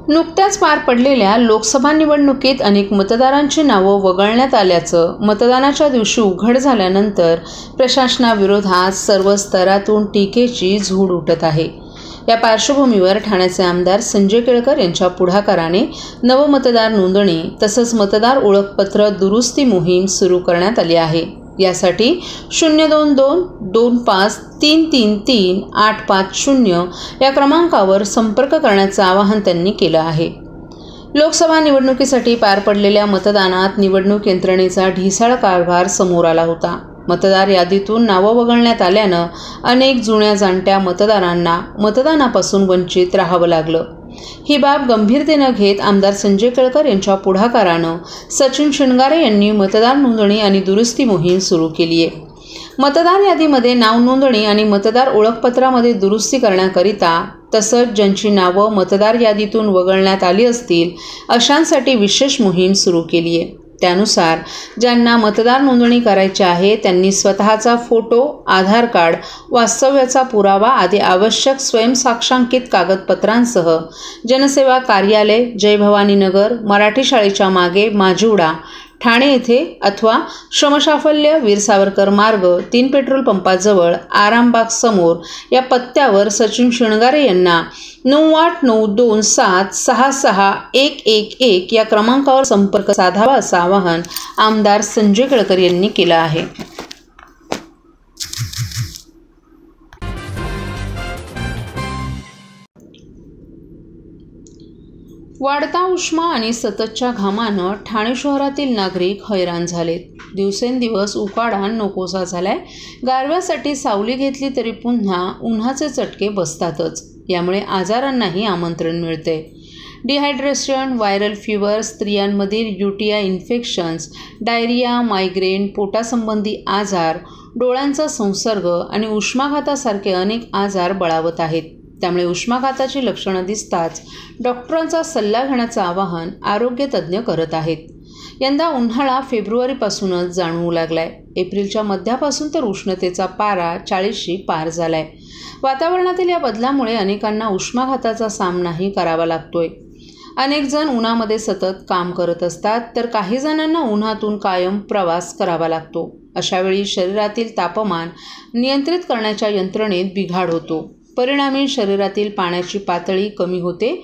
नुकत्याच पार पडलेल्या लोकसभा निवडणुकीत अनेक मतदारांची नावं वगळण्यात आल्याचं मतदानाच्या दिवशी उघड झाल्यानंतर प्रशासनाविरोधात सर्व स्तरातून टीकेची झूड उठत आहे। या पार्श्वभूमीवर ठाण्याचे आमदार संजय केळकर यांच्या पुढाकाराने नवमतदार नोंदणी तसंच मतदार ओळखपत्र दुरुस्ती मोहीम सुरू करण्यात आली आहे। यासाठी 02225333850 या क्रमांकावर संपर्क करण्याचं आवाहन त्यांनी केलं आहे। लोकसभा निवडणुकीसाठी पार पडलेल्या मतदानात निवडणूक यंत्रणेचा ढिसाळ कारभार समोर आला होता। मतदार यादीतून नावं वगळण्यात आल्यानं अनेक जुन्या जाणत्या मतदारांना मतदानापासून वंचित राहावं लागलं। ही बाब गंभीरतेनं घेत आमदार संजय केळकर यांच्या पुढाकारानं सचिन शिणगारे यांनी मतदार नोंदणी आणि दुरुस्ती मोहीम सुरू केली आहे। मतदार यादीमध्ये नाव नोंदणी आणि मतदार ओळखपत्रामध्ये दुरुस्ती करण्याकरिता तसंच ज्यांची नावं मतदार यादीतून वगळण्यात आली असतील अशांसाठी विशेष मोहीम सुरू केली आहे। त्यानुसार ज्यांना मतदार नोंदणी करायची आहे त्यांनी स्वतःचा फोटो, आधार कार्ड, वास्तव्याचा पुरावा आदी आवश्यक स्वयंसाक्षांकित कागदपत्रांसह जनसेवा कार्यालय, जय भवानी नगर, मराठी शाळेच्या मागे माजिवडा, ठाणे येथे अथवा श्रमसाफल्य वीर सावरकर मार्ग 3 पेट्रोल पंपाजवळ आरामबाग समोर या पत्त्यावर सचिन शिणगारे यांना 9892766111 या क्रमांकावर संपर्क साधावा असं आवाहन आमदार संजय केळकर यांनी केलं आहे। वाढता उष्मा आणि सततच्या घामानं ठाणे शहरातील नागरिक हैराण झालेत। दिवसेंदिवस उकाडा नकोसा झालाय। गारव्यासाठी सावली घेतली तरी पुन्हा उन्हाचे चटके बसतातच। यामुळे आजारांनाही आमंत्रण मिळते। डिहायड्रेशन, व्हायरल फीवर, स्त्रियांमधील UTI इन्फेक्शन्स, डायरिया, मायग्रेन, पोटासंबंधी आजार, डोळ्यांचा संसर्ग आणि उष्माघातासारखे अनेक आजार बळावत आहेत। त्यामुळे उष्माघाताची लक्षणं दिसताच डॉक्टरांचा सल्ला घेण्याचं आवाहन आरोग्य तज्ज्ञ करत आहेत। यंदा उन्हाळा फेब्रुवारीपासूनच जाणवू लागलाय। एप्रिलच्या मध्यापासून तर उष्णतेचा पारा 40शी पार झालाय। वातावरणातील या बदलामुळे अनेकांना उष्माघाताचा सामनाही करावा लागतोय। अनेक जण उन्हामध्ये सतत काम करत असतात तर काही जणांना उन्हातून कायम प्रवास करावा लागतो। अशावेळी शरीरातील तापमान नियंत्रित करण्याच्या यंत्रणेत बिघाड होतो। परिणामी शरीरातील पाण्याची पातळी कमी होते।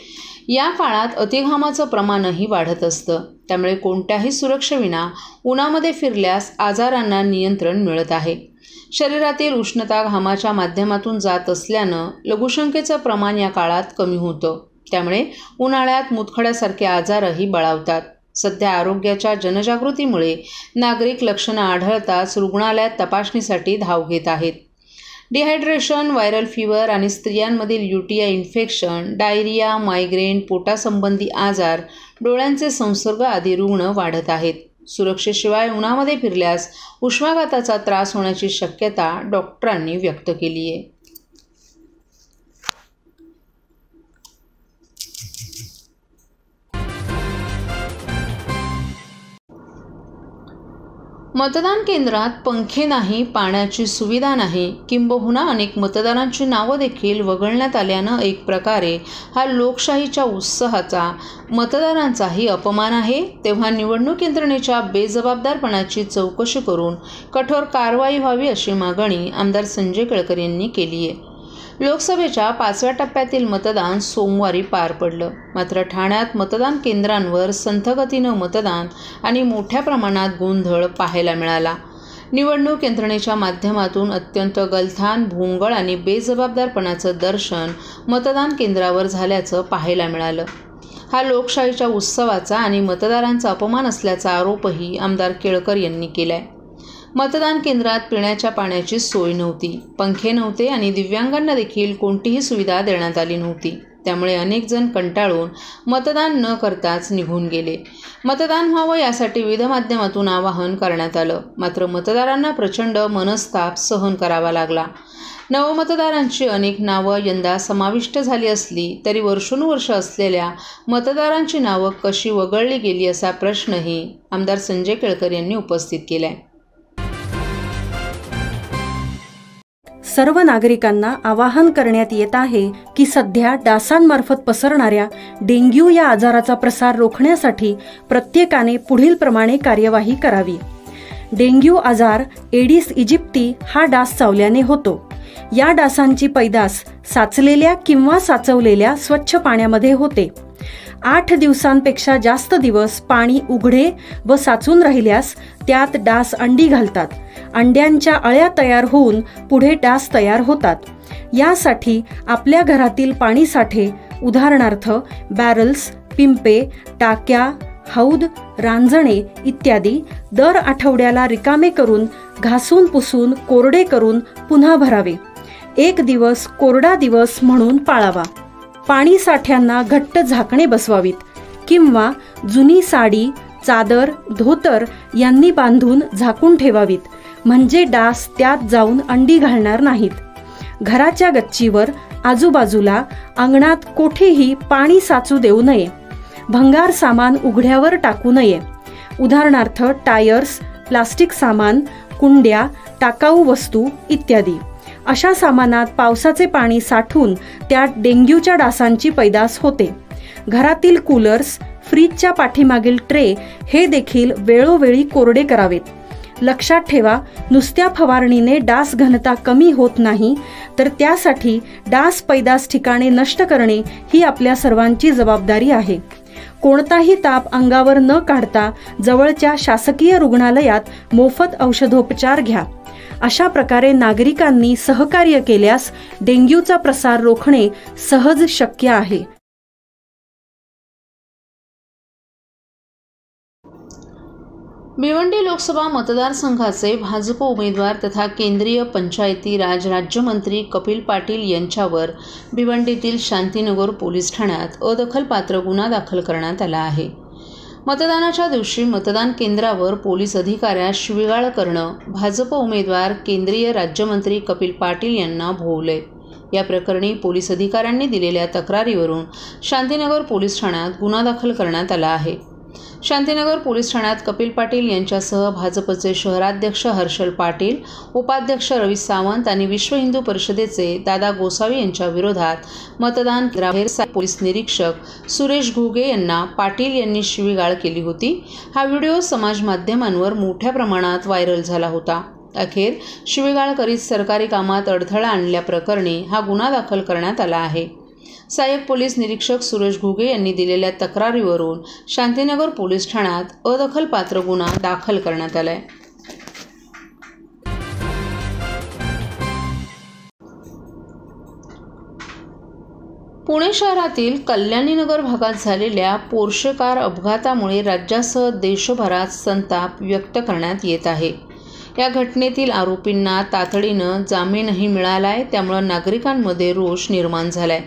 या काळात अतिघामाचं प्रमाणही वाढत असतं। त्यामुळे कोणत्याही सुरक्षेविना उन्हामध्ये फिरल्यास आजारांना नियंत्रण मिळत आहे। शरीरातील उष्णता घामाच्या माध्यमातून जात असल्यानं लघुशंकेचं प्रमाण या काळात कमी होतं। त्यामुळे उन्हाळ्यात मुतखड्यासारखे आजारही बळावतात। सध्या आरोग्याच्या जनजागृतीमुळे नागरिक लक्षणं आढळताच रुग्णालयात तपासणीसाठी धाव घेत आहेत। डिहायड्रेशन, व्हायरल फीवर आणि स्त्रियांमधील UTI इन्फेक्शन, डायरिया, मायग्रेन, पोटासंबंधी आजार, डोळ्यांचे संसर्ग आदी रुग्ण वाढत आहेत। सुरक्षेशिवाय उन्हामध्ये फिरल्यास उष्माघाताचा त्रास होण्याची शक्यता डॉक्टरांनी व्यक्त केली आहे। मतदान केंद्रात पंखे नाही, पाण्याची सुविधा नाही, किंबहुना अनेक मतदारांची नावं देखील वगळण्यात आल्यानं एक प्रकारे हा लोकशाहीच्या उत्साहाचा मतदारांचाही अपमान आहे। तेव्हा निवडणूक यंत्रणेच्या बेजबाबदारपणाची चौकशी करून कठोर कारवाई व्हावी अशी मागणी आमदार संजय केळकर यांनी केली आहे। लोकसभेच्या 5व्या टप्प्यातील मतदान सोमवारी पार पडलं। मात्र ठाण्यात मतदान केंद्रांवर संथगतीनं मतदान आणि मोठ्या प्रमाणात गोंधळ पाहायला मिळाला। निवडणूक यंत्रणेच्या माध्यमातून अत्यंत गलथान, भोंगळ आणि बेजबाबदारपणाचं दर्शन मतदान केंद्रावर झाल्याचं पाहायला मिळालं। हा लोकशाहीच्या उत्सवाचा आणि मतदारांचा अपमान असल्याचा आरोपही आमदार केळकर यांनी केलाय। मतदान केंद्रात पिण्याच्या पाण्याची सोय नव्हती, पंखे नव्हते आणि दिव्यांगांना देखील कोणतीही सुविधा देण्यात आली नव्हती। त्यामुळे अनेक जण कंटाळून मतदान न करताच निघून गेले। मतदान व्हावं यासाठी विविध माध्यमातून आवाहन करण्यात आलं। मात्र मतदारांना प्रचंड मनस्ताप सहन करावा लागला। नवमतदारांची अनेक नावं यंदा समाविष्ट झाली असली तरी वर्षोनुवर्ष असलेल्या मतदारांची नावं कशी वगळली गेली असा प्रश्नही आमदार संजय केळकर यांनी उपस्थित केलाय। सर्व नागरिकांना आवाहन करण्यात येत आहे की सध्या डासांमार्फत पसरणाऱ्या डेंग्यू या आजाराचा प्रसार रोखण्यासाठी प्रत्येकाने पुढील प्रमाणे कार्यवाही करावी। डेंग्यू आजार एडिस इजिप्ती हा डास चावल्याने होतो। या डासांची पैदास साचलेल्या किंवा साचवलेल्या स्वच्छ पाण्यामध्ये होते। 8 दिवसांपेक्षा जास्त दिवस पाणी उघडे व साचून राहिल्यास त्यात डास अंडी घालतात। अंड्यांच्या अळ्या तयार होऊन पुढे डास तयार होतात। यासाठी आपल्या घरातील पाणी साठे उदाहरणार्थ बॅरल्स, पिंपे, टाक्या, हौद, रांजणे इत्यादी दर आठवड्याला रिकामे करून घासून पुसून कोरडे करून पुन्हा भरावे। 1 दिवस कोरडा दिवस म्हणून पाळावा। पाणी साठ्यांना घट्ट झाकणे बसवावीत किंवा जुनी साडी, चादर, धोतर यांनी बांधून झाकून ठेवावीत, म्हणजे डास त्यात जाऊन अंडी घालणार नाहीत। घराच्या गच्चीवर, आजूबाजूला, अंगणात कोठेही पाणी साचू देऊ नये। भंगार सामान उघड्यावर टाकू नये, उदाहरणार्थ टायर्स, प्लास्टिक सामान, कुंड्या, टाकाऊ वस्तू इत्यादी। अशा सामानात पावसाचे पाणी साठून त्यात डेंग्यूच्या डासांची पैदास होते। घरातील कूलर्स, फ्रीजच्या पाठीमागील ट्रे हे देखील वेळोवेळी कोरडे करावेत। लक्षात ठेवा, नुसत्या फवारणीने डास घनता कमी होत नाही, तर त्यासाठी डास पैदास ठिकाणे नष्ट करणे ही आपल्या सर्वांची जबाबदारी आहे। कोणताही ताप अंगावर न काढता जवळच्या शासकीय रुग्णालयात मोफत औषधोपचार घ्या। अशा प्रकारे नागरिकांनी सहकार्य केल्यास डेंग्यूचा प्रसार रोखणे सहज शक्य आहे। भिवंडी लोकसभा मतदारसंघाचे भाजप उमेदवार तथा केंद्रीय पंचायती राज राज्यमंत्री कपिल पाटील यांच्यावर भिवंडीतील शांतीनगर पोलीस ठाण्यात अदखलपात्र गुन्हा दाखल करण्यात आला आहे। मतदानाच्या दिवशी मतदान केंद्रावर पोलीस अधिकाऱ्यास शिवीगाळ करणं भाजप उमेदवार केंद्रीय राज्यमंत्री कपिल पाटील यांना भोवलंय। या प्रकरणी पोलीस अधिकाऱ्यांनी दिलेल्या तक्रारीवरून शांतीनगर पोलीस ठाण्यात गुन्हा दाखल करण्यात आला आहे। शांतीनगर पोलीस ठाण्यात कपिल पाटील यांच्यासह भाजपचे शहराध्यक्ष हर्षल पाटील, उपाध्यक्ष रवी सावंत आणि विश्व हिंदू परिषदेचे दादा गोसावी यांच्या विरोधात मतदान केंद्राबाहेर पोलीस निरीक्षक सुरेश घुगे यांना पाटील यांनी शिवीगाळ केली होती। हा व्हिडिओ समाज माध्यमांवर मोठ्या प्रमाणात व्हायरल झाला होता। अखेर शिवीगाळ करीत सरकारी कामात अडथळा आणल्याप्रकरणी हा गुन्हा दाखल करण्यात आला आहे। सहाय्यक पोलीस निरीक्षक सुरेश घुगे यांनी दिलेल्या तक्रारीवरून शांतीनगर पोलीस ठाण्यात अदखलपात्र गुन्हा दाखल करण्यात आलाय। पुणे शहरातील कल्याणीनगर भागात झालेल्या पोर्शे कार अपघातामुळे राज्यासह देशभरात संताप व्यक्त करण्यात येत आहे। या घटनेतील आरोपींना तातडीनं जामीनही मिळालाय, त्यामुळे नागरिकांमध्ये रोष निर्माण झालाय।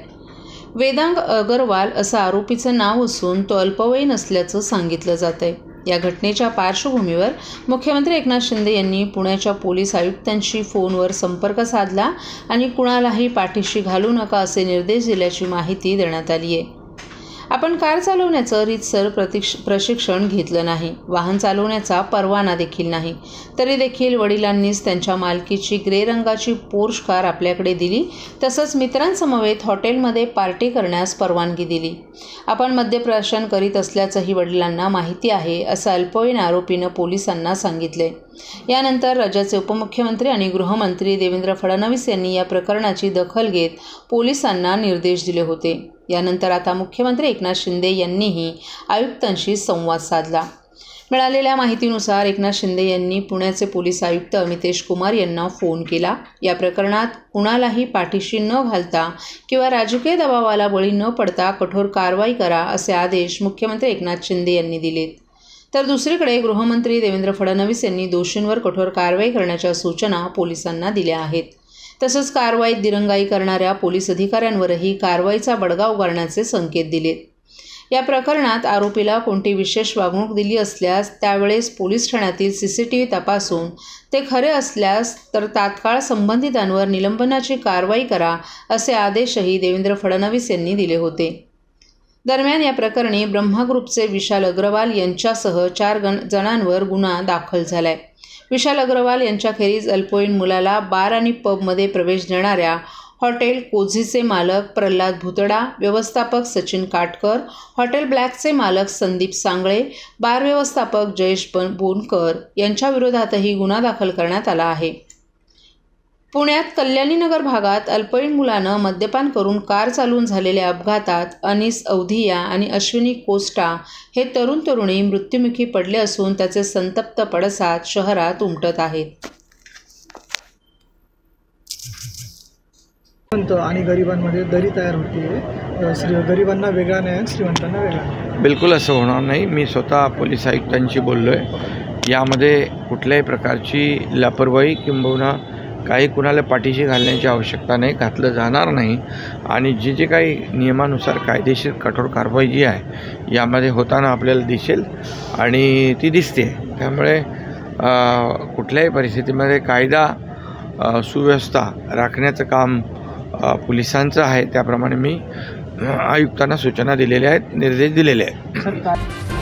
वेदांग अगरवाल असं आरोपीचं नाव असून तो अल्पवयीन असल्याचं सांगितलं जातंय। या घटनेच्या पार्श्वभूमीवर मुख्यमंत्री एकनाथ शिंदे यांनी पुण्याच्या पोलीस आयुक्तांशी फोनवर संपर्क साधला आणि कुणालाही पाठीशी घालू नका असे निर्देश दिल्याची माहिती देण्यात आली आहे। आपण कार चालवण्याचं रीतसर प्रशिक्षण घेतलं नाही, वाहन चालवण्याचा परवाना देखील नाही, तरी देखील वडिलांनीच त्यांच्या मालकीची ग्रे रंगाची पोर्श कार आपल्याकडे दिली, तसंच मित्रांसमवेत हॉटेलमध्ये पार्टी करण्यास परवानगी दिली। आपण मद्यप्राशन करीत असल्याचंही वडिलांना माहिती आहे, असं अल्पवयीन आरोपीनं पोलिसांना सांगितले। यानंतर राज्याचे उपमुख्यमंत्री आणि गृहमंत्री देवेंद्र फडणवीस यांनी या प्रकरणाची दखल घेत पोलिसांना निर्देश दिले होते। यानंतर आता मुख्यमंत्री एकनाथ शिंदे यांनीही आयुक्तांशी संवाद साधला। मिळालेल्या माहितीनुसार एकनाथ शिंदे यांनी पुण्याचे पोलीस आयुक्त अमितेश कुमार यांना फोन केला। या प्रकरणात कुणालाही पाठीशी न घालता किंवा राजकीय दबावाला बळी न पडता कठोर कारवाई करा असे आदेश मुख्यमंत्री एकनाथ शिंदे यांनी दिलेत। तर दुसरीकडे गृहमंत्री देवेंद्र फडणवीस यांनी दोषींवर कठोर कारवाई करण्याच्या सूचना पोलिसांना दिल्या आहेत। तसंच कारवाईत दिरंगाई करणाऱ्या पोलीस अधिकाऱ्यांवरही कारवाईचा बडगा उगारण्याचे संकेत दिलेत। या प्रकरणात आरोपीला कोणती विशेष वागणूक दिली असल्यास त्यावेळेस पोलीस ठाण्यातील CCTV तपासून ते खरे असल्यास तर तात्काळ संबंधितांवर निलंबनाची कारवाई करा असे आदेशही देवेंद्र फडणवीस यांनी दिले होते। दरम्यान या प्रकरणी ब्रह्मा ग्रुपचे विशाल अग्रवाल यांच्यासह 4 जणांवर गुन्हा दाखल झालाय। विशाल अग्रवाल यांच्याखेरीज अल्पवयीन मुलाला बार आणि पबमध्ये प्रवेश देणाऱ्या हॉटेल कोझीचे मालक प्रल्हाद भुतडा, व्यवस्थापक सचिन काटकर, हॉटेल ब्लॅकचे मालक संदीप सांगळे, बार व्यवस्थापक जयेश बोनकर यांच्या विरोधातही गुन्हा दाखल करण्यात आला आहे. पुण्यात कल्याणीनगर भागात अल्पवयीन मुलानं मद्यपान करून कार चालवून झालेल्या अपघातात अनीस अवधिया आणि अश्विनी कोस्टा हे तरुण तरुणी मृत्युमुखी पडले असून त्याचे संतप्त पडसाद शहरात उमटत आहेत. आणि गरिबांमध्ये दरी तयार होते. गरिबांना वेगळा न्याय, श्रीमंतांना वेगळा. बिलकुल असं होणार नाही. मी स्वतः पोलीस आयुक्तांशी बोललो आहे. यामध्ये कुठल्याही प्रकारची लापरवाही किंबहुना काही कुणाला पाठीशी घालण्याची आवश्यकता नाही, घातलं जाणार नाही. आणि जे काही नियमानुसार कायदेशीर कठोर कारवाई जी आहे यामध्ये होताना आपल्याला दिसेल आणि ती दिसते. त्यामुळे कुठल्याही परिस्थितीमध्ये कायदा सुव्यवस्था राखण्याचं काम पोलिसांचं आहे. त्याप्रमाणे मी आयुक्तांना सूचना दिलेल्या आहेत, निर्देश दिलेले आहेत.